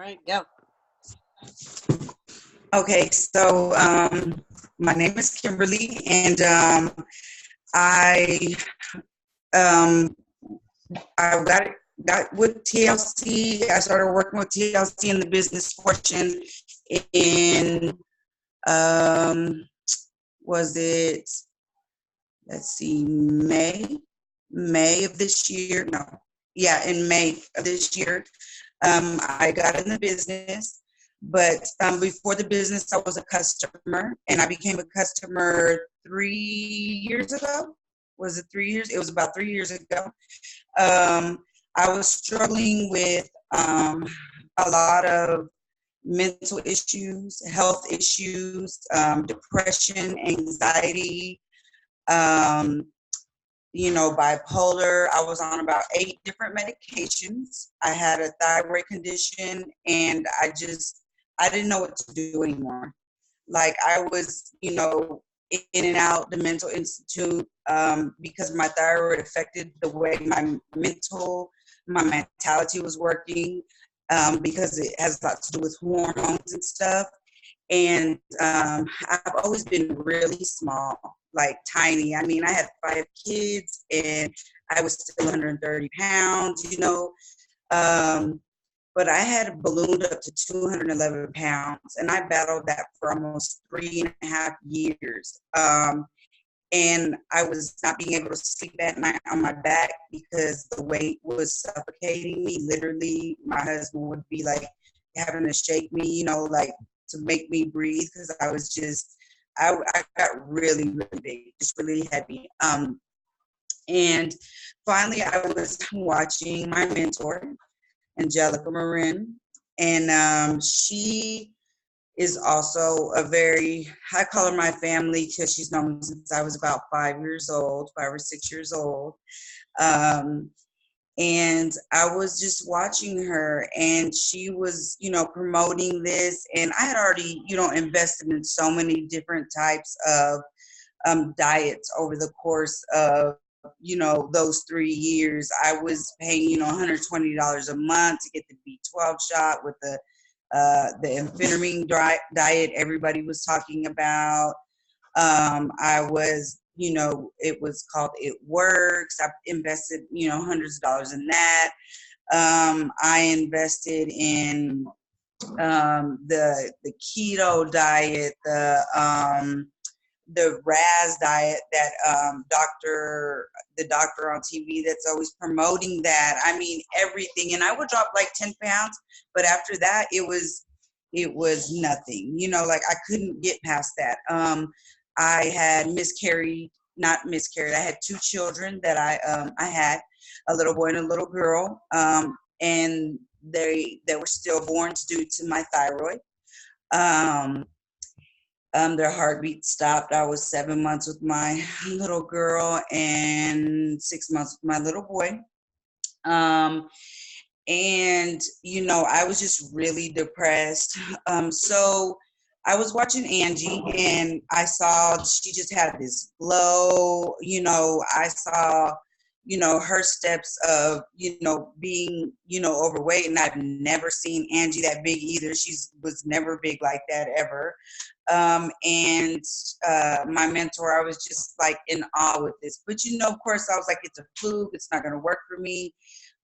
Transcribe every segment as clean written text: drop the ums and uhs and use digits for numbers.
right, go. Okay, so my name is Kimberly, and I um, I got with TLC. I started working with TLC in the business portion in um, was it, let's see, May of this year. No, yeah, in May of this year. I got in the business, but before the business, I was a customer, and I became a customer 3 years ago. Was it 3 years? It was about 3 years ago. Um, I was struggling with a lot of mental issues, health issues, depression, anxiety, um, bipolar. I was on about 8 different medications. I had a thyroid condition, and I didn't know what to do anymore. Like I was, in and out the mental institute because my thyroid affected the way my mentality was working because it has a lot to do with hormones and stuff. And I've always been really small, like tiny. I mean, I had 5 kids and I was still 130 pounds, Um, but I had ballooned up to 211 pounds, and I battled that for almost 3.5 years. And I was not being able to sleep at night on my back because the weight was suffocating me. Literally, my husband would be like having to shake me, like to make me breathe because I got really, really big, just really heavy. And finally, I was watching my mentor, Angelica Marin, and she is also I call her my family because she's known me since I was about 5 years old, 5 or 6 years old. Um, and I was just watching her, and she was, promoting this, and I had already, invested in so many different types of diets over the course of, those 3 years. I was paying, $120 a month to get the B12 shot with the amphetamine diet everybody was talking about. I was, it was called It Works. I invested, hundreds of dollars in that. I invested in the keto diet, the RAS diet that the doctor on TV that's always promoting that. I mean, everything. And I would drop like 10 pounds, but after that, it was nothing. Like I couldn't get past that. I had not miscarried. I had 2 children that I had, a little boy and a little girl, and they were stillborns due to my thyroid. Um, their heartbeat stopped. I was 7 months with my little girl and 6 months with my little boy. And, I was just really depressed. So I was watching Angie, and I saw she just had this glow. I saw, her steps of, being, overweight. And I've never seen Angie that big either. She was never big like that ever. And my mentor, I was just like in awe with this. But, of course, I was like, it's a fluke. It's not going to work for me.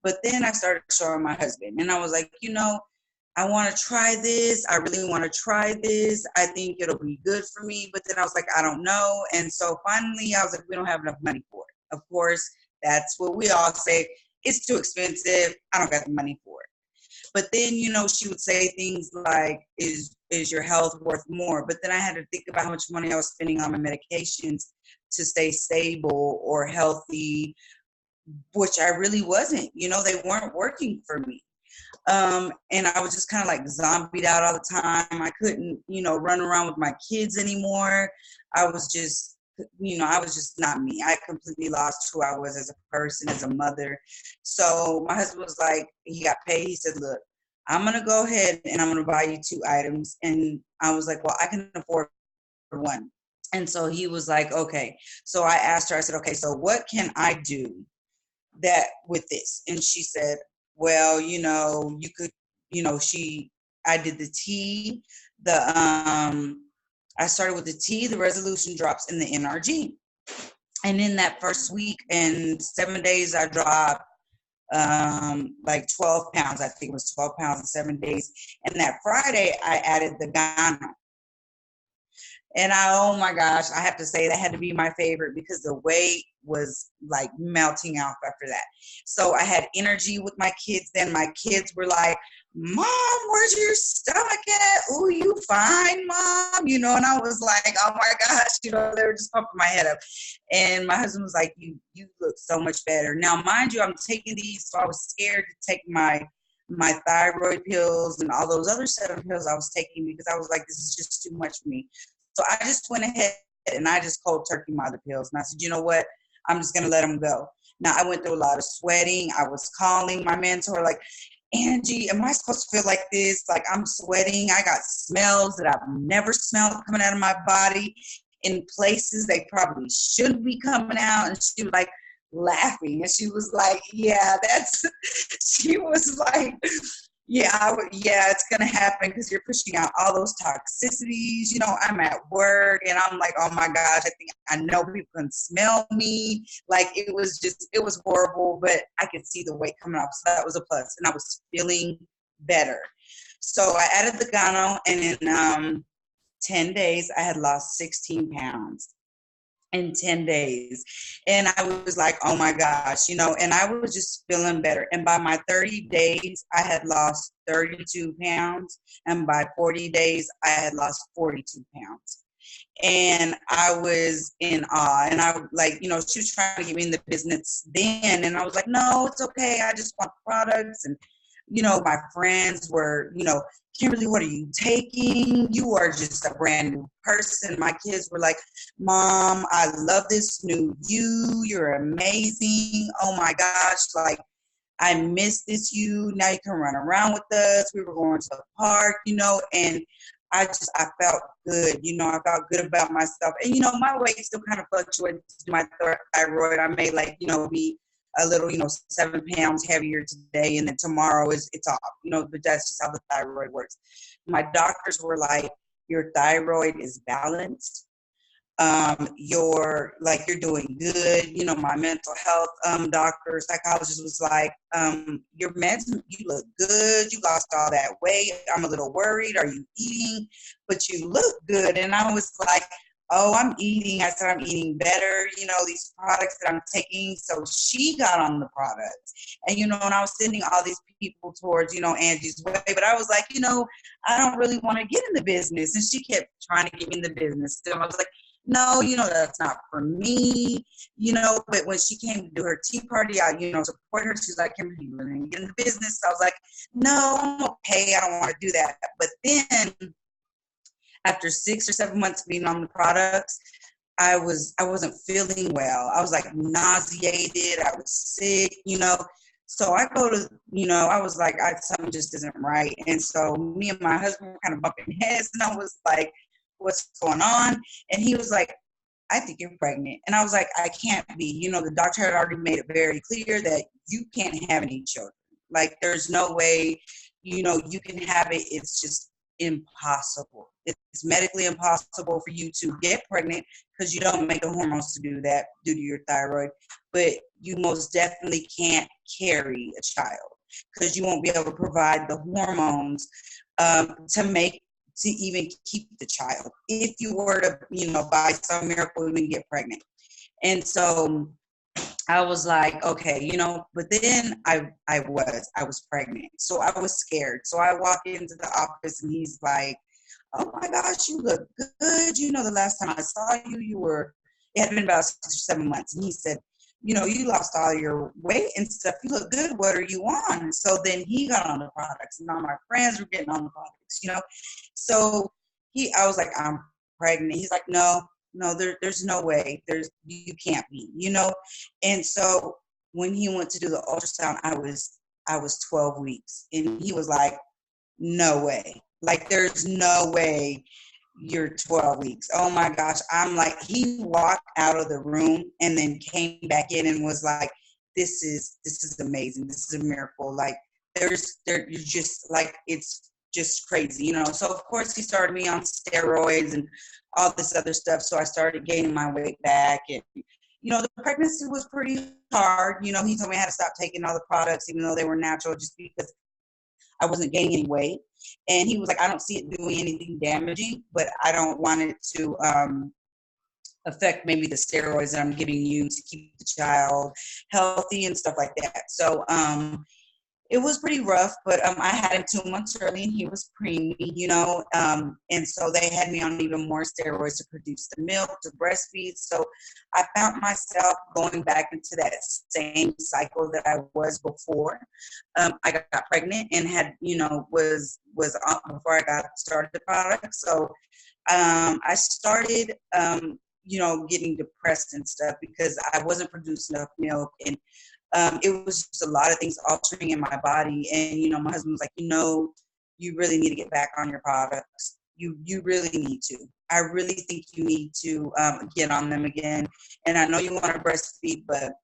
But then I started showing my husband, and I was like, I want to try this. I really want to try this. I think it'll be good for me. But then I was like, I don't know. And so finally, I was like, we don't have enough money for it. Of course, that's what we all say. It's too expensive. I don't got the money for it. But then, she would say things like, is your health worth more? But then I had to think about how much money I was spending on my medications to stay stable or healthy, which I really wasn't. They weren't working for me. And I was just kind of like zombied out all the time. I couldn't, run around with my kids anymore. I was just, I was just not me. I completely lost who I was as a person, as a mother. So my husband was like, he got paid. He said, look, I'm going to go ahead and I'm going to buy you 2 items. And I was like, well, I can afford one. And so he was like, okay. So I asked her, I said, okay, so what can I do that with this? And she said, well, you could I did the tea, I started with the tea, the resolution drops, and the NRG. And in that first week and 7 days, I dropped like 12 pounds. I think it was 12 pounds in 7 days. And that Friday, I added the Ghana. And oh my gosh, I have to say that had to be my favorite because the weight was like melting off after that. So I had energy with my kids. Then my kids were like, Mom, where's your stomach at? Oh, you fine, Mom? And I was like, oh my gosh, they were just pumping my head up. And my husband was like, you look so much better. Now, mind you, I'm taking these, so I was scared to take my thyroid pills and all those other 7 pills I was taking because I was like, this is just too much for me. So I just went ahead and I just cold turkey my other pills. And I said, you know what? I'm just going to let them go. Now, I went through a lot of sweating. I was calling my mentor like, Angie, am I supposed to feel like this? Like I'm sweating. I got smells that I've never smelled coming out of my body in places they probably shouldn't be coming out. And she was like laughing. And she was like, yeah, she was like, yeah, it's going to happen because you're pushing out all those toxicities. I'm at work and I'm like, oh my gosh, I know people can smell me. Like it was horrible, but I could see the weight coming off. So that was a plus and I was feeling better. So I added the Gano and in 10 days, I had lost 16 pounds. In 10 days. And I was like, oh my gosh, and I was just feeling better. And by my 30 days, I had lost 32 pounds. And by 40 days, I had lost 42 pounds. And I was in awe. And I like, she was trying to get me in the business then. And I was like, no, it's okay. I just want products. And, my friends were, Kimberly, what are you taking? You are just a brand new person. My kids were like, Mom, I love this new you. You're amazing. Oh my gosh. Like, I miss this you. Now you can run around with us. We were going to the park, and I felt good. I felt good about myself. And, my weight still kind of fluctuates. My thyroid, I may be a little, 7 pounds heavier today, and then tomorrow it's off, but that's just how the thyroid works. My doctors were like, your thyroid is balanced. You're doing good. My mental health doctor, psychologist was like, your meds, you look good. You lost all that weight. I'm a little worried. Are you eating? But you look good. And I was like, oh, I'm eating. I said, I'm eating better, these products that I'm taking. So she got on the products. And, and I was sending all these people towards, Angie's way. But I was like, I don't really want to get in the business. And she kept trying to get me in the business. So I was like, no, that's not for me, but when she came to do her tea party, I, support her. She's like, Kimberly, you really get in the business. I was like, no, I'm okay. I don't want to do that. But then after 6 or 7 months being on the products, I wasn't feeling well. I was like nauseated. I was sick, So I go to, I was like, something just isn't right. And so me and my husband were kind of bumping heads, and I was like, what's going on? And he was like, I think you're pregnant. And I was like, I can't be. The doctor had already made it very clear that you can't have any children. Like, there's no way, you can have it. It's just impossible. It's medically impossible for you to get pregnant because you don't make the hormones to do that due to your thyroid. But you most definitely can't carry a child because you won't be able to provide the hormones to even keep the child if you were to, by some miracle, even get pregnant. And so I was like, okay, but then I was pregnant. So I was scared. So I walk into the office and he's like, oh my gosh, you look good. The last time I saw you, it had been about 6 or 7 months. And he said, you lost all your weight and stuff. You look good. What are you on? So then he got on the products and all my friends were getting on the products, So I was like, I'm pregnant. He's like, no, there's no way. You can't be, And so when he went to do the ultrasound, I was 12 weeks and he was like, no way. Like, there's no way you're 12 weeks. Oh my gosh. I'm like, he walked out of the room and then came back in and was like, this is amazing. This is a miracle. Like, you're just like, it's just crazy, you know. So of course he started me on steroids and all this other stuff. So I started gaining my weight back, and you know, the pregnancy was pretty hard. You know, he told me I had to stop taking all the products, even though they were natural, just because I wasn't gaining any weight. And he was like, I don't see it doing anything damaging, but I don't want it to affect maybe the steroids that I'm giving you to keep the child healthy and stuff like that. So it was pretty rough, but I had him 2 months early and he was preemie, you know, and so they had me on even more steroids to produce the milk, to breastfeed. So I found myself going back into that same cycle that I was before. I got pregnant and had, you know, was on before I got started the product. So I started, you know, getting depressed and stuff because I wasn't producing enough milk, and it was just a lot of things altering in my body. And, you know, my husband was like, you know, you really need to get back on your products. You really need to. I really think you need to get on them again. And I know you want to breastfeed, but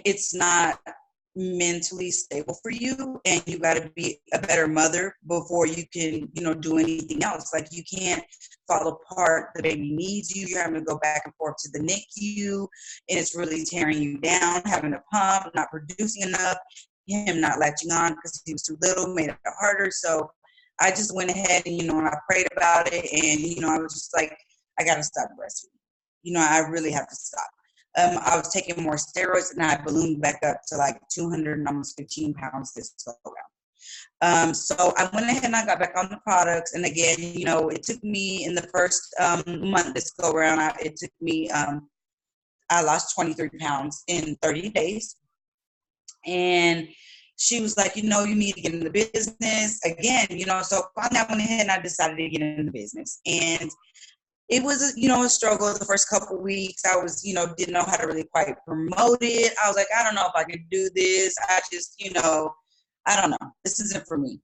it's not mentally stable for you, and you got to be a better mother before you can, you know, do anything else. Like, you can't fall apart. The baby needs you. You're having to go back and forth to the NICU, and it's really tearing you down. Having a pump, not producing enough, him not latching on because he was too little, made it harder. So I just went ahead and, you know, I prayed about it, and, you know, I was just like, I got to stop breastfeeding. You know, I really have to stop. I was taking more steroids, and I ballooned back up to like 200 and almost 15 pounds this go around. So I went ahead and I got back on the products. And again, you know, it took me in the first month this go around, I lost 23 pounds in 30 days. And she was like, you know, you need to get in the business again, you know. So finally I went ahead and I decided to get in the business. And it was, you know, a struggle the first couple of weeks. I was, you know, didn't know how to really quite promote it. I was like, I don't know if I can do this. I just, you know, I don't know. This isn't for me.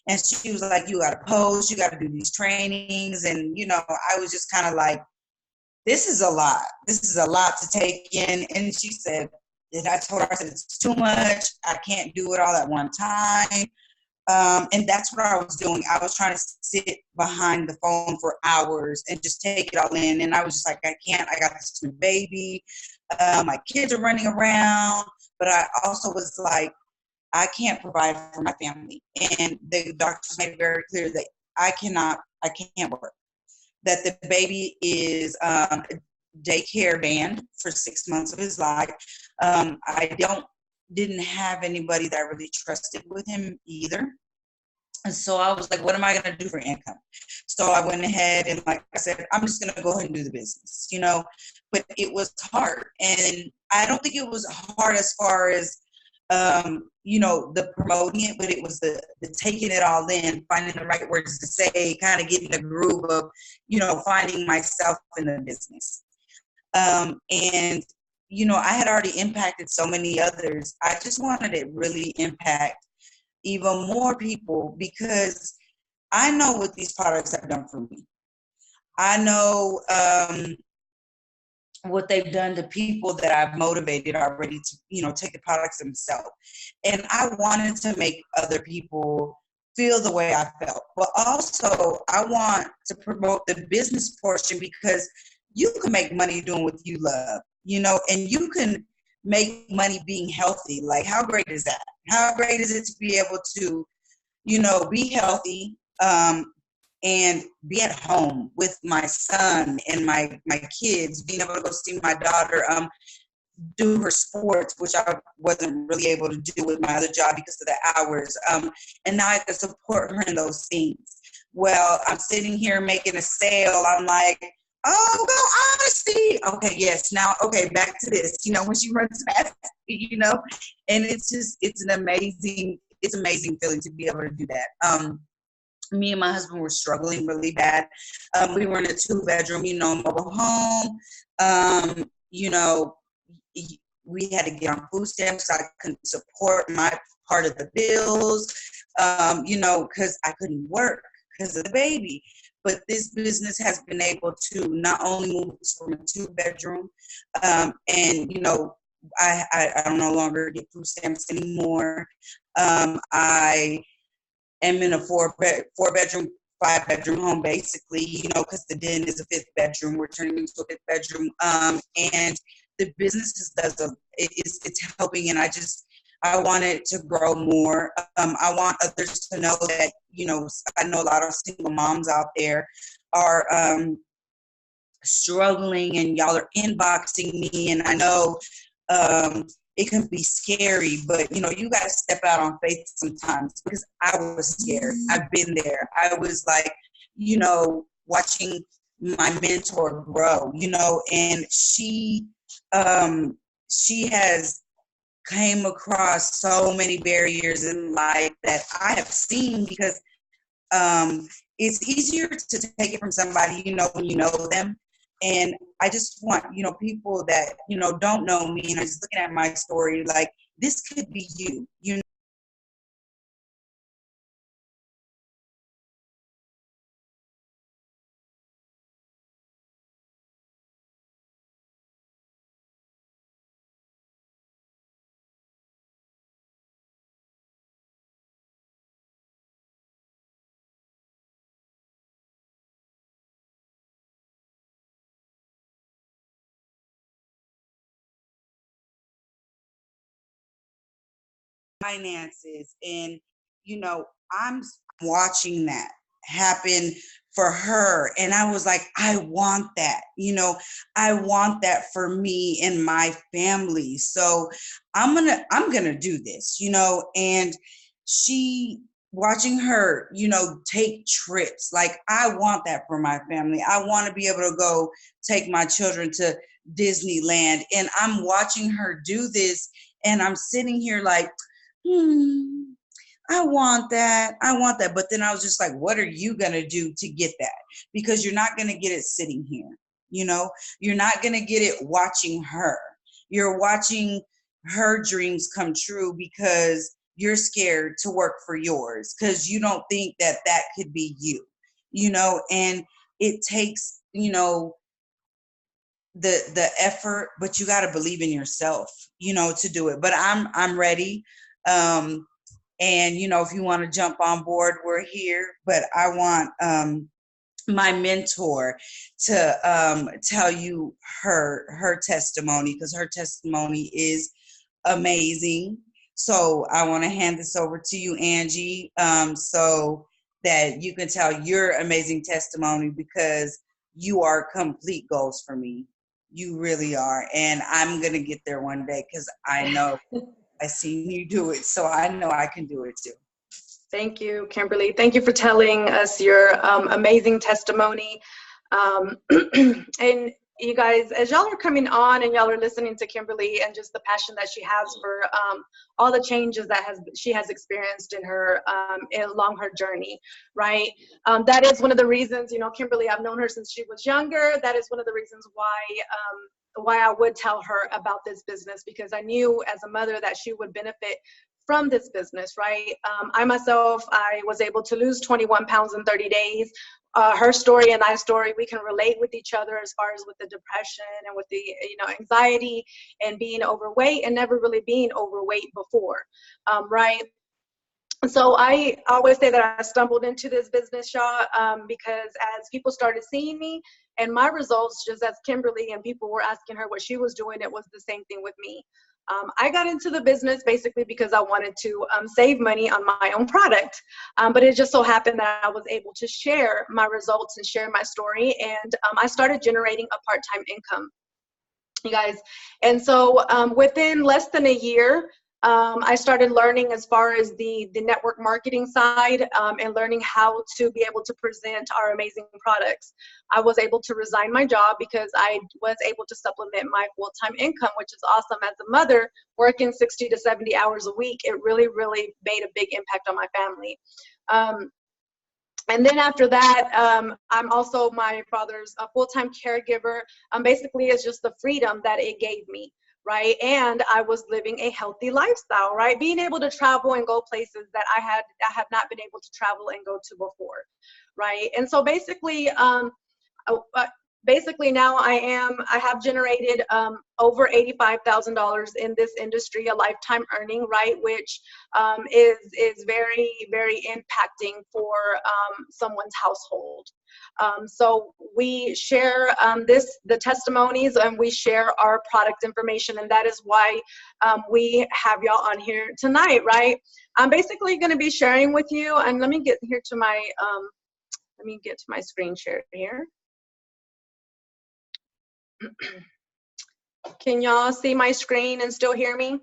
And she was like, you got to post, you got to do these trainings. And, you know, I was just kind of like, this is a lot. This is a lot to take in. And she said, and I told her, I said, it's too much. I can't do it all at one time. And that's what I was doing. I was trying to sit behind the phone for hours and just take it all in. And I was just like, I can't. I got this new baby. My kids are running around. But I also was like, I can't provide for my family. And the doctors made it very clear that I can't work. That the baby is daycare banned for 6 months of his life. I didn't have anybody that I really trusted with him either. And so I was like, what am I going to do for income? So I went ahead and, like I said, I'm just going to go ahead and do the business, you know. But it was hard. And I don't think it was hard as far as, you know, the promoting it, but it was the taking it all in, finding the right words to say, kind of getting the groove of, you know, finding myself in the business. And you know, I had already impacted so many others. I just wanted to really impact even more people because I know what these products have done for me. I know what they've done to people that I've motivated already to, you know, take the products themselves. And I wanted to make other people feel the way I felt. But also, I want to promote the business portion because you can make money doing what you love, you know, and you can make money being healthy. Like, how great is that? How great is it to be able to, you know, be healthy and be at home with my son and my kids, being able to go see my daughter do her sports, which I wasn't really able to do with my other job because of the hours. And now I can support her in those things. Well, I'm sitting here making a sale. I'm like, oh, go honesty. Okay, yes. Now, okay, back to this. You know, when she runs fast, you know, and it's an amazing feeling to be able to do that. Me and my husband were struggling really bad. We were in a 2-bedroom, you know, mobile home. You know, we had to get on food stamps so I couldn't support my part of the bills, you know, because I couldn't work because of the baby. But this business has been able to not only move us from a 2-bedroom and, you know, I no longer get food stamps anymore. I am in a four-bedroom, five-bedroom home, basically, because the den is a fifth bedroom. We're turning into a fifth bedroom. And the business it's helping, and I want it to grow more. I want others to know that, I know a lot of single moms out there are struggling, and y'all are inboxing me, and I know it can be scary, but you got to step out on faith sometimes, because I was scared. I've been there. I was like, watching my mentor grow, and she has came across so many barriers in life that I have seen, because it's easier to take it from somebody when you know them. And I just want, people that, don't know me and are just looking at my story, like, this could be you, finances. And, I'm watching that happen for her. And I was like, I want that, I want that for me and my family. So I'm gonna do this, and she watching her, take trips. Like, I want that for my family. I want to be able to go take my children to Disneyland. And I'm watching her do this, and I'm sitting here like, I want that. I want that. But then I was just like, what are you going to do to get that? Because you're not going to get it sitting here. You're not going to get it watching her. You're watching her dreams come true because you're scared to work for yours, because you don't think that that could be and it takes, the effort, but you got to believe in yourself, to do it. But I'm ready. And if you want to jump on board, we're here. But I want my mentor to tell you her testimony, because her testimony is amazing. So I want to hand this over to you, Angie, so that you can tell your amazing testimony, because you are complete goals for me. You really are. And I'm going to get there one day, because I know I seen you do it. So I know I can do it too. Thank you, Kimberly. Thank you for telling us your amazing testimony. And you guys, as y'all are coming on and y'all are listening to Kimberly and just the passion that she has for all the changes that she has experienced in her along her journey, right? That is one of the reasons, Kimberly, I've known her since she was younger. That is one of the reasons why I would tell her about this business, because I knew as a mother that she would benefit from this business, right? I myself, I was able to lose 21 pounds in 30 days. Her story and my story, we can relate with each other as far as with the depression and with the anxiety and being overweight and never really being overweight before, right? So I always say that I stumbled into this business, Shaw, because as people started seeing me and my results, just as Kimberly and people were asking her what she was doing, it was the same thing with me. I got into the business basically because I wanted to save money on my own product, but it just so happened that I was able to share my results and share my story, and I started generating a part-time income, you guys. And so within less than a year, I started learning as far as the network marketing side and learning how to be able to present our amazing products. I was able to resign my job because I was able to supplement my full-time income, which is awesome. As a mother working 60 to 70 hours a week, it really, really made a big impact on my family. And then after that, I'm also my father's full-time caregiver. Basically, it's just the freedom that it gave me, right? And I was living a healthy lifestyle, right? Being able to travel and go places that I have not been able to travel and go to before, right? And so basically, basically now I have generated over $85,000 in this industry, a lifetime earning, right? Which is very, very impacting for someone's household. So we share the testimonies, and we share our product information, and that is why we have y'all on here tonight, right? I'm basically going to be sharing with you, and let me get here to my screen share here. Can y'all see my screen and still hear me?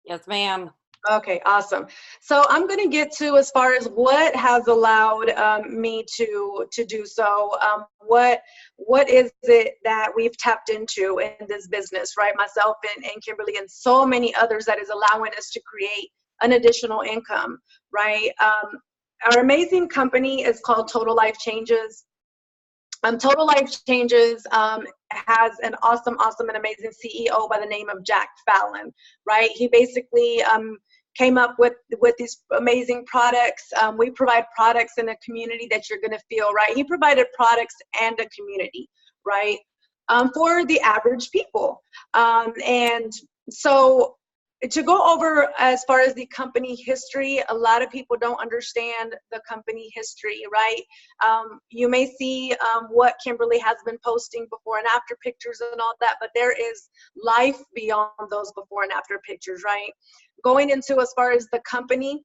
Yes, ma'am. Okay, awesome. So I'm going to get to as far as what has allowed me to do so. What is it that we've tapped into in this business, right? Myself and Kimberly and so many others that is allowing us to create an additional income, right? Our amazing company is called Total Life Changes. Total Life Changes has an awesome and amazing CEO by the name of Jack Fallon, right? He basically came up with these amazing products. We provide products in a community that you're gonna feel, right? He provided products and a community, right? For the average people. And so to go over as far as the company history, a lot of people don't understand the company history, right? You may see what Kimberly has been posting before and after pictures and all that, but there is life beyond those before and after pictures, right? Going into as far as the company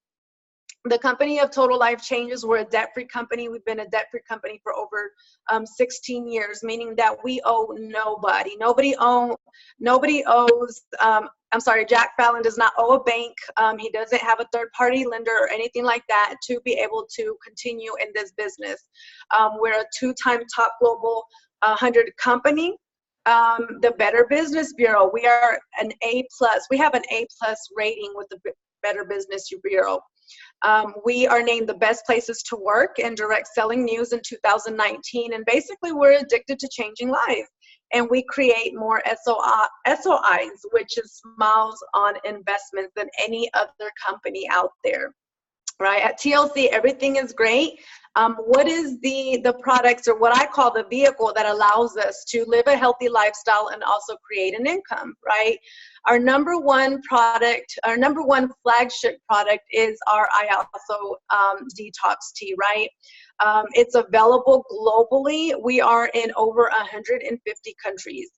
of Total Life Changes, we're a debt-free company. We've been a debt-free company for over 16 years, meaning that we owe nobody. Nobody owes, I'm sorry, Jack Fallon does not owe a bank. He doesn't have a third-party lender or anything like that to be able to continue in this business. We're a 2-time top global 100 company. The Better Business Bureau, we are an A+. We have an A+ rating with the Better Business Bureau. We are named the best places to work in direct selling news in 2019, and basically we're addicted to changing lives, and we create more SOIs, which is smiles on investments, than any other company out there, right? At TLC, everything is great. What is the products, or what I call the vehicle that allows us to live a healthy lifestyle and also create an income, right? Our number one product, our number one flagship product is our IALSO Detox Tea, right? It's available globally. We are in over 150 countries.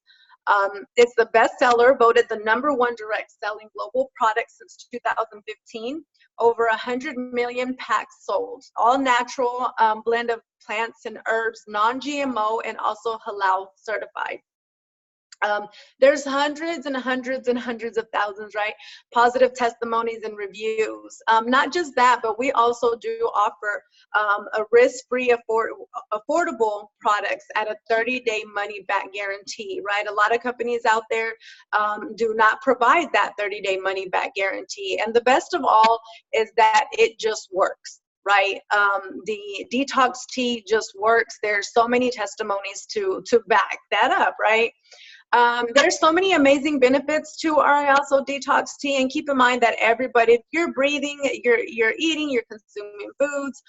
It's the bestseller, voted the number one direct selling global product since 2015. Over 100 million packs sold, all natural, blend of plants and herbs, non-GMO, and also halal certified. There's hundreds and hundreds and hundreds of thousands, right? Positive testimonies and reviews. Not just that, but we also do offer a risk-free, affordable products at a 30-day money-back guarantee, right? A lot of companies out there do not provide that 30-day money-back guarantee. And the best of all is that it just works. Right, the detox tea just works. There's so many testimonies to back that up, right? There's so many amazing benefits to our also detox tea, and keep in mind that everybody, if you're breathing, you're eating, you're consuming foods,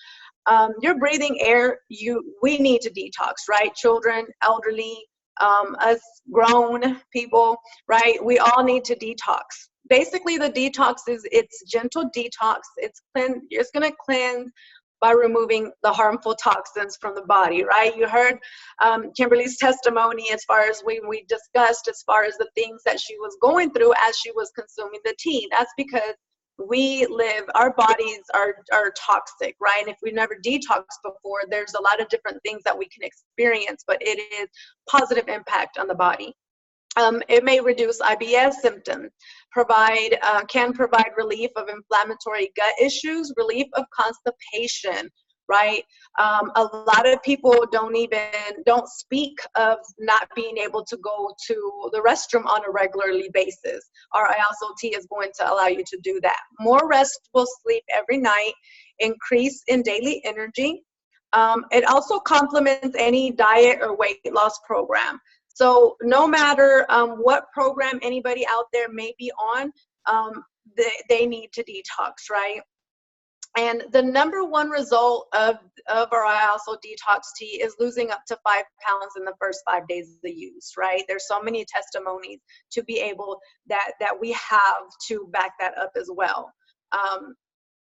you're breathing air, we need to detox, right? Children, elderly, us grown people, right? We all need to detox. Basically, the detox it's gentle detox. It's going to cleanse by removing the harmful toxins from the body, right? You heard Kimberly's testimony as far as we discussed as far as the things that she was going through as she was consuming the tea. That's because our bodies are toxic, right? And if we never detoxed before, there's a lot of different things that we can experience, but it is positive impact on the body. It may reduce IBS symptoms, can provide relief of inflammatory gut issues, relief of constipation, right? A lot of people don't speak of not being able to go to the restroom on a regularly basis. Our IALSO tea is going to allow you to do that. More restful sleep every night, increase in daily energy. It also complements any diet or weight loss program. So no matter what program anybody out there may be on, they need to detox, right? And the number one result of our also detox tea is losing up to 5 pounds in the first 5 days of use, right? There's so many testimonies to be able that we have to back that up as well.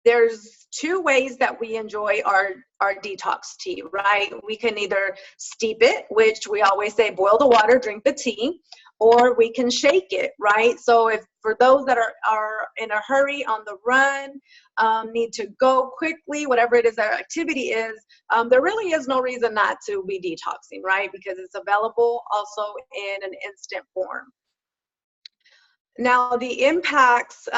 There's two ways that we enjoy our detox tea, right? We can either steep it, which we always say boil the water, drink the tea, or we can shake it, right? So if for those that are in a hurry, on the run, need to go quickly, whatever it is their activity is, there really is no reason not to be detoxing, right? Because it's available also in an instant form. Now the impacts,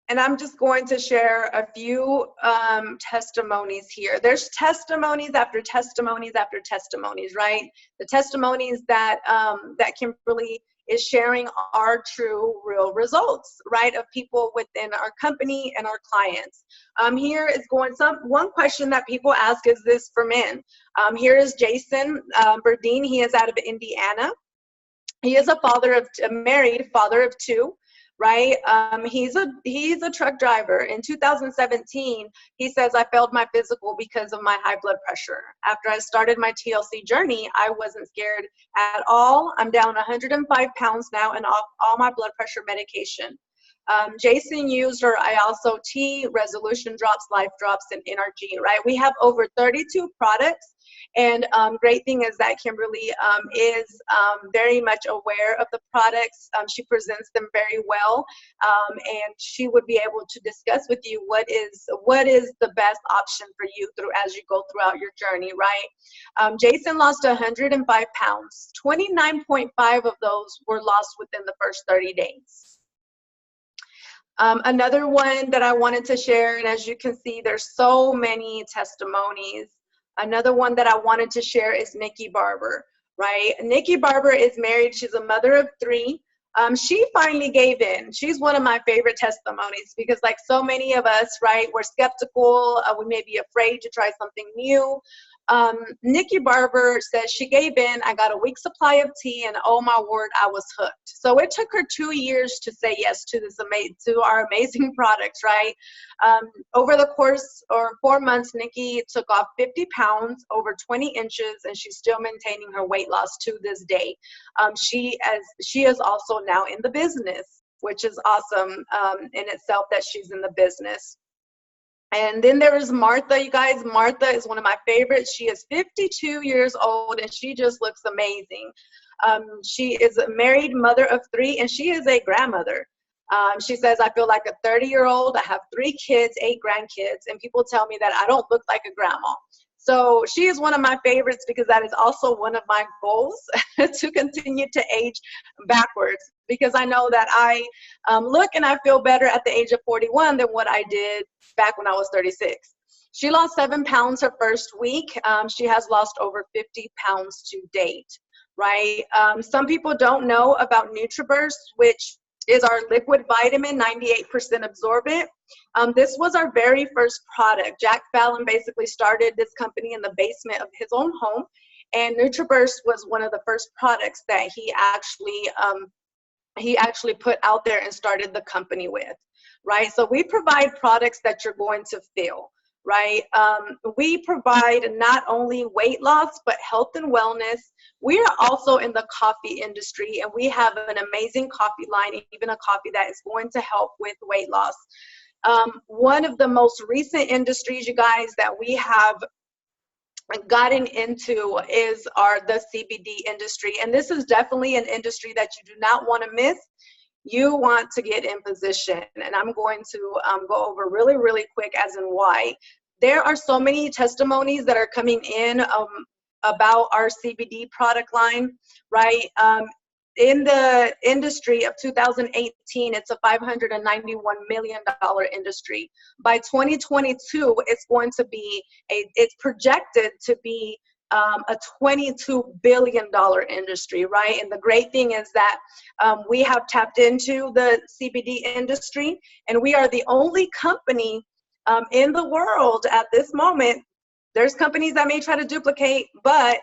and I'm just going to share a few testimonies here. There's testimonies after testimonies after testimonies, right? The testimonies that that Kimberly is sharing are true, real results, right, of people within our company and our clients. Here is one question that people ask, is this for men? Here is Jason Burdine. He is out of Indiana. He is a married father of two. Right? He's a truck driver. In 2017, he says, I failed my physical because of my high blood pressure. After I started my TLC journey, I wasn't scared at all. I'm down 105 pounds now and off all my blood pressure medication. Jason used our IALSO Tea, Resolution Drops, Life Drops, and NRG, right? We have over 32 products. And great thing is that Kimberly is very much aware of the products. She presents them very well, and she would be able to discuss with you what is the best option for you as you go throughout your journey, right? Jason lost 105 pounds. 29.5 of those were lost within the first 30 days. Another one that I wanted to share, and as you can see, there's so many testimonies. Another one that I wanted to share is Nikki Barber, right? Nikki Barber is married. She's a mother of three. She finally gave in. She's one of my favorite testimonies because like so many of us, right, we're skeptical. We may be afraid to try something new. Nikki Barber says she gave in. I got a week's supply of tea, and oh my word, I was hooked. So it took her 2 years to say yes to to our amazing products, right? Over the course or 4 months, Nikki took off 50 pounds, over 20 inches, and she's still maintaining her weight loss to this day. She is also now in the business, which is awesome in itself that she's in the business. And then there is Martha, you guys. Martha is one of my favorites. She is 52 years old, and she just looks amazing. She is a married mother of three, and she is a grandmother. She says, I feel like a 30-year-old. I have 3 kids, 8 grandkids, and people tell me that I don't look like a grandma. So she is one of my favorites because that is also one of my goals to continue to age backwards, because I know that I look and I feel better at the age of 41 than what I did back when I was 36. She lost 7 pounds her first week. She has lost over 50 pounds to date, right? Some people don't know about NutriBurst, which is our liquid vitamin, 98% absorbent. This was our very first product. Jack Fallon basically started this company in the basement of his own home, and NutriBurst was one of the first products that he actually put out there and started the company with, right? So we provide products that you're going to feel, right? We provide not only weight loss, but health and wellness. We are also in the coffee industry, and we have an amazing coffee line, even a coffee that is going to help with weight loss. One of the most recent industries, you guys, that we have gotten into is the CBD industry. And this is definitely an industry that you do not want to miss. You want to get in position. And I'm going to go over really, really quick as in why. There are so many testimonies that are coming in about our CBD product line, right? In the industry of 2018, it's a $591 million industry. By 2022, it's going to be it's projected to be a $22 billion industry, right? And the great thing is that we have tapped into the CBD industry, and we are the only company in the world at this moment. There's companies that may try to duplicate, but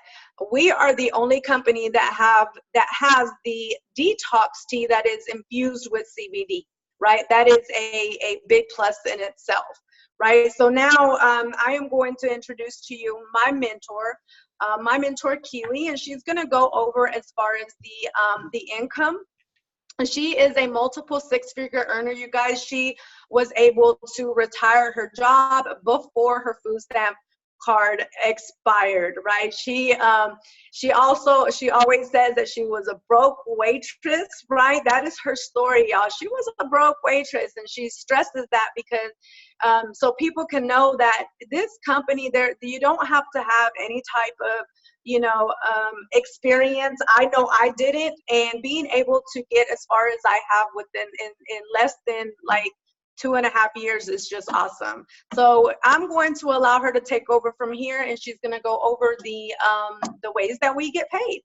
we are the only company that has the detox tea that is infused with CBD, right? That is a big plus in itself, right? So now I am going to introduce to you my mentor Keely, and she's going to go over as far as the income. She is a multiple six-figure earner, you guys. She was able to retire her job before her food stamp card expired, right? She always says that she was a broke waitress, right? That is her story, y'all. She was a broke waitress, and she stresses that because so people can know that this company, there, you don't have to have any type of experience. I know I didn't, and being able to get as far as I have within in less than like 2.5 years is just awesome. So I'm going to allow her to take over from here, and she's going to go over the ways that we get paid.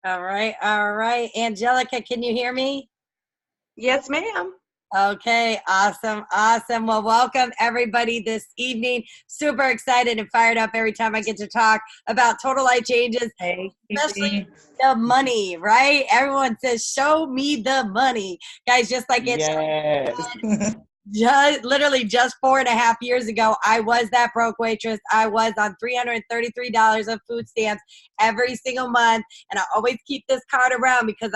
All right. All right. Angelica, can you hear me? Yes, ma'am. Okay, awesome, awesome. Well, welcome everybody this evening. Super excited and fired up every time I get to talk about total life changes, especially the money, right? Everyone says, show me the money. Guys, just like it. Yes. Literally just 4.5 years ago, I was that broke waitress. I was on $333 of food stamps every single month. And I always keep this card around because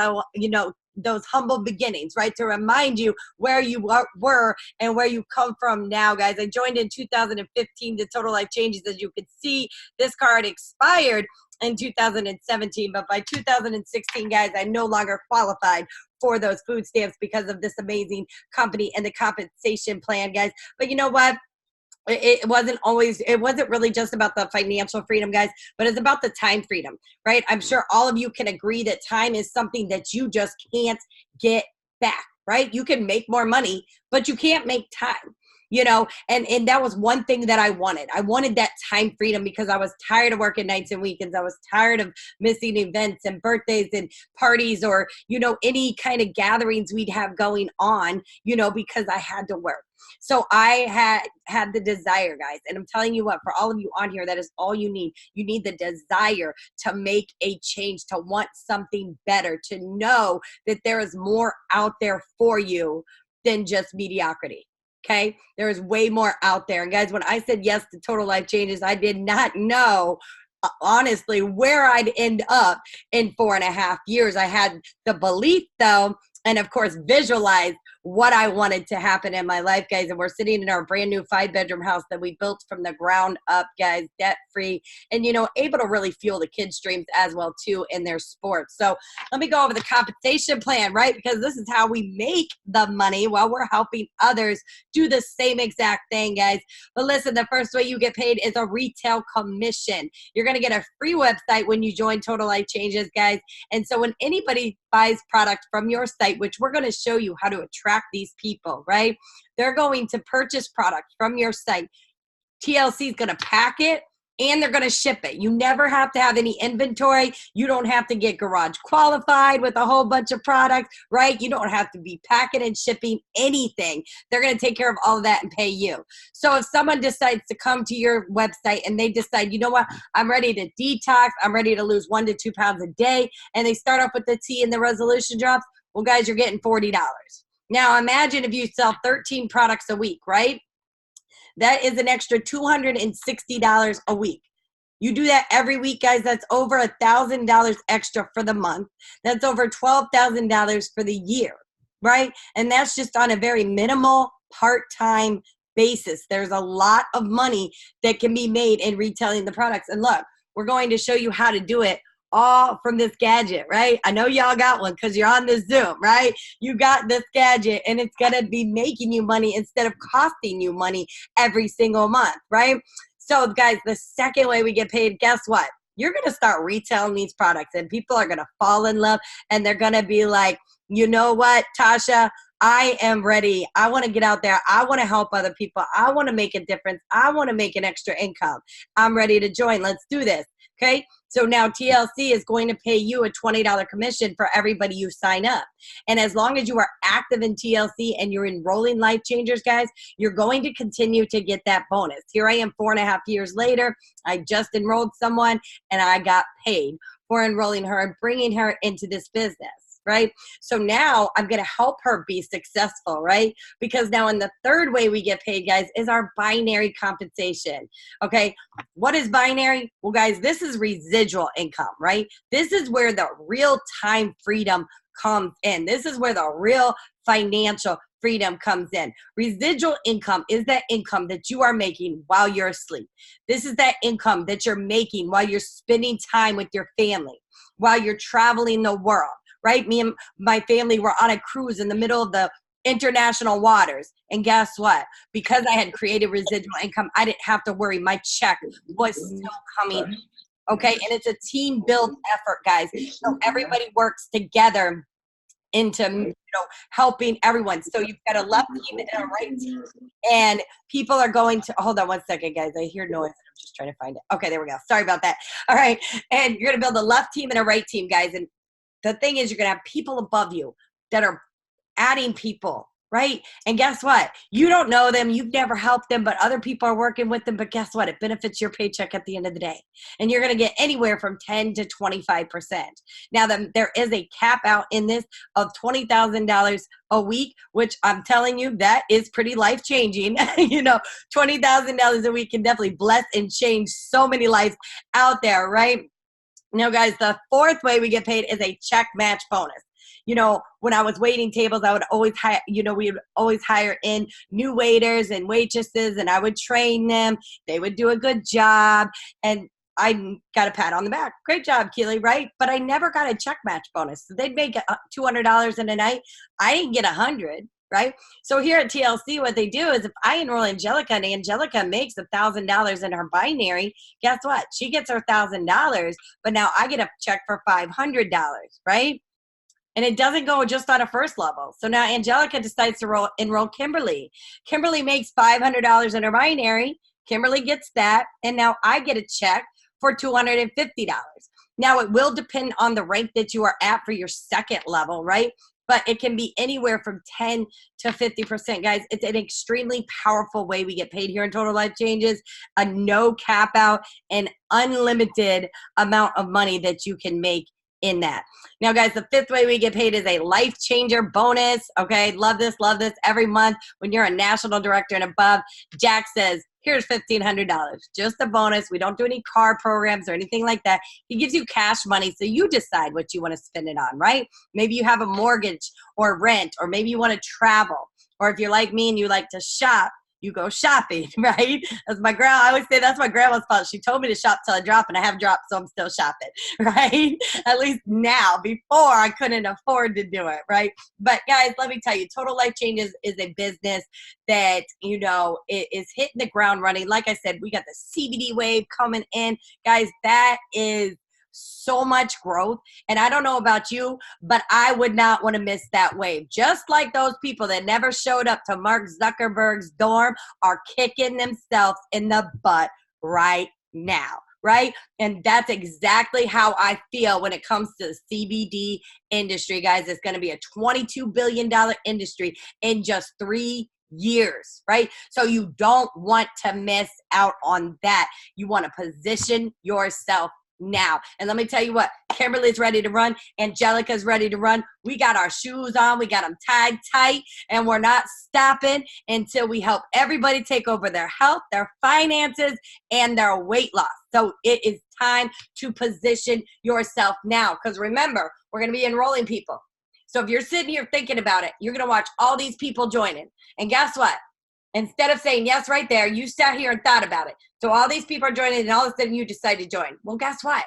those humble beginnings, right? To remind you where you were and where you come from now, guys. I joined in 2015 to Total Life Changes. As you can see, this card expired in 2017, but by 2016, guys, I no longer qualified for those food stamps because of this amazing company and the compensation plan, guys. But you know what? It wasn't really just about the financial freedom, guys, but it's about the time freedom, right? I'm sure all of you can agree that time is something that you just can't get back, right? You can make more money, but you can't make time. And that was one thing that I wanted. I wanted that time freedom because I was tired of working nights and weekends. I was tired of missing events and birthdays and parties or, any kind of gatherings we'd have going on, because I had to work. So I had the desire, guys. And I'm telling you what, for all of you on here, that is all you need. You need the desire to make a change, to want something better, to know that there is more out there for you than just mediocrity. Okay, there is way more out there. And guys, when I said yes to Total Life Changes, I did not know, honestly, where I'd end up in 4.5 years. I had the belief, though, and of course, visualize what I wanted to happen in my life, guys. And we're sitting in our brand new 5-bedroom house that we built from the ground up, guys, debt free, and able to really fuel the kids' dreams as well too in their sports. So let me go over the compensation plan, right? Because this is how we make the money while we're helping others do the same exact thing, guys. But listen, the first way you get paid is a retail commission. You're going to get a free website when you join Total Life Changes, guys. And so when anybody buys product from your site, which we're going to show you how to attract these people, right? They're going to purchase product from your site. TLC is going to pack it and they're going to ship it. You never have to have any inventory. You don't have to get garage qualified with a whole bunch of products, right? You don't have to be packing and shipping anything. They're going to take care of all of that and pay you. So if someone decides to come to your website and they decide, you know what, I'm ready to detox, I'm ready to lose 1 to 2 pounds a day, and they start off with the tea and the resolution drops, well, guys, you're getting $40. Now imagine if you sell 13 products a week, right? That is an extra $260 a week. You do that every week, guys. That's over $1,000 extra for the month. That's over $12,000 for the year, right? And that's just on a very minimal part-time basis. There's a lot of money that can be made in retailing the products. And look, we're going to show you how to do it all from this gadget, right? I know y'all got one because you're on this Zoom, right? You got this gadget and it's going to be making you money instead of costing you money every single month, right? So guys, the second way we get paid, guess what? You're going to start retailing these products and people are going to fall in love and they're going to be like, you know what, Tasha, I am ready. I want to get out there. I want to help other people. I want to make a difference. I want to make an extra income. I'm ready to join. Let's do this. Okay. So now TLC is going to pay you a $20 commission for everybody you sign up. And as long as you are active in TLC and you're enrolling Life Changers, guys, you're going to continue to get that bonus. Here I am 4.5 years later. I just enrolled someone and I got paid for enrolling her and bringing her into this business. right? So now I'm going to help her be successful, right? Because now in the third way we get paid, guys, is our binary compensation. Okay. What is binary? Well, guys, this is residual income, right? This is where the real time freedom comes in. This is where the real financial freedom comes in. Residual income is that income that you are making while you're asleep. This is that income that you're making while you're spending time with your family, while you're traveling the world, right? Me and my family were on a cruise in the middle of the international waters. And guess what? Because I had created residual income, I didn't have to worry. My check was still coming in. Okay. And it's a team build effort, guys. So everybody works together into helping everyone. So you've got a left team and a right team, and people are going to hold on one second, guys. I hear noise. I'm just trying to find it. Okay, there we go. Sorry about that. All right, and you're gonna build a left team and a right team, guys. And the thing is, you're gonna have people above you that are adding people, right? And guess what? You don't know them, you've never helped them, but other people are working with them. But guess what? It benefits your paycheck at the end of the day. And you're going to get anywhere from 10 to 25%. Now, there is a cap out in this of $20,000 a week, which I'm telling you, that is pretty life-changing. $20,000 a week can definitely bless and change so many lives out there, right? Now, guys, the fourth way we get paid is a check match bonus. When I was waiting tables, I would always hire, we would always hire in new waiters and waitresses, and I would train them. They would do a good job, and I got a pat on the back. Great job, Keely, right? But I never got a check match bonus. So they'd make $200 in a night. I didn't get $100, right? So here at TLC, what they do is if I enroll Angelica and Angelica makes $1,000 in her binary, guess what? She gets her $1,000, but now I get a check for $500, right? And it doesn't go just on a first level. So now Angelica decides to enroll Kimberly. Kimberly makes $500 in her binary. Kimberly gets that. And now I get a check for $250. Now it will depend on the rank that you are at for your second level, right? But it can be anywhere from 10 to 50%. Guys, it's an extremely powerful way we get paid here in Total Life Changes. A no cap out and unlimited amount of money that you can make in that. Now, guys, the fifth way we get paid is a life changer bonus. Okay, love this every month. When you're a national director and above, Jack says, here's $1,500, just a bonus. We don't do any car programs or anything like that. He gives you cash money, so you decide what you want to spend it on, right? Maybe you have a mortgage or rent, or maybe you want to travel, or if you're like me and you like to shop, you go shopping, right? As my grandma, I always say that's my grandma's fault. She told me to shop till I drop, and I have dropped, so I'm still shopping, right? At least now. Before, I couldn't afford to do it, right? But guys, let me tell you, Total Life Changes is a business that, it is hitting the ground running. Like I said, we got the CBD wave coming in. Guys, that is so much growth. And I don't know about you, but I would not want to miss that wave. Just like those people that never showed up to Mark Zuckerberg's dorm are kicking themselves in the butt right now, right? And that's exactly how I feel when it comes to the CBD industry, guys. It's going to be a $22 billion industry in just 3 years, right? So you don't want to miss out on that. You want to position yourself now. And let me tell you what, Kimberly's ready to run. Angelica's ready to run. We got our shoes on. We got them tied tight, and we're not stopping until we help everybody take over their health, their finances, and their weight loss. So it is time to position yourself now. Because remember, we're going to be enrolling people. So if you're sitting here thinking about it, you're going to watch all these people joining. And guess what? Instead of saying yes right there, you sat here and thought about it. So all these people are joining, and all of a sudden you decide to join. Well, guess what?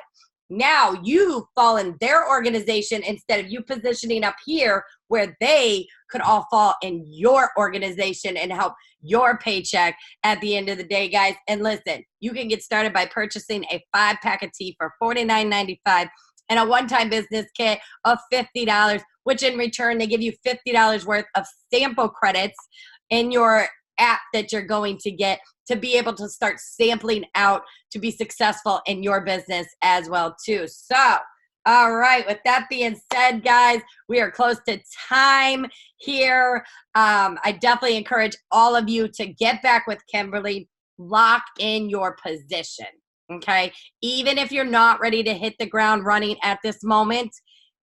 Now you fall in their organization instead of you positioning up here where they could all fall in your organization and help your paycheck at the end of the day, guys. And listen, you can get started by purchasing a 5-pack of tea for $49.95 and a one-time business kit of $50, which in return, they give you $50 worth of sample credits in your app that you're going to get to be able to start sampling out to be successful in your business as well too. So, all right, with that being said, guys, we are close to time here. I definitely encourage all of you to get back with Kimberly, lock in your position, okay? Even if you're not ready to hit the ground running at this moment,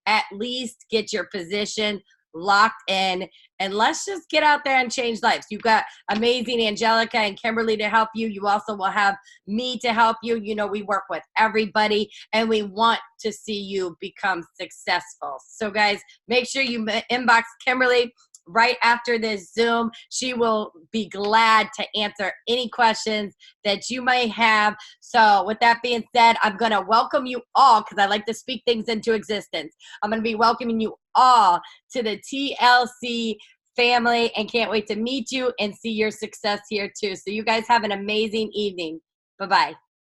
at least get your position locked in, and let's just get out there and change lives. You've got amazing Angelica and Kimberly to help you. You also will have me to help you. You know, we work with everybody, and we want to see you become successful. So guys, make sure you inbox Kimberly right after this Zoom. She will be glad to answer any questions that you may have. So with that being said, I'm going to welcome you all, because I like to speak things into existence. I'm going to be welcoming you all to the TLC family, and can't wait to meet you and see your success here too. So you guys have an amazing evening. Bye-bye.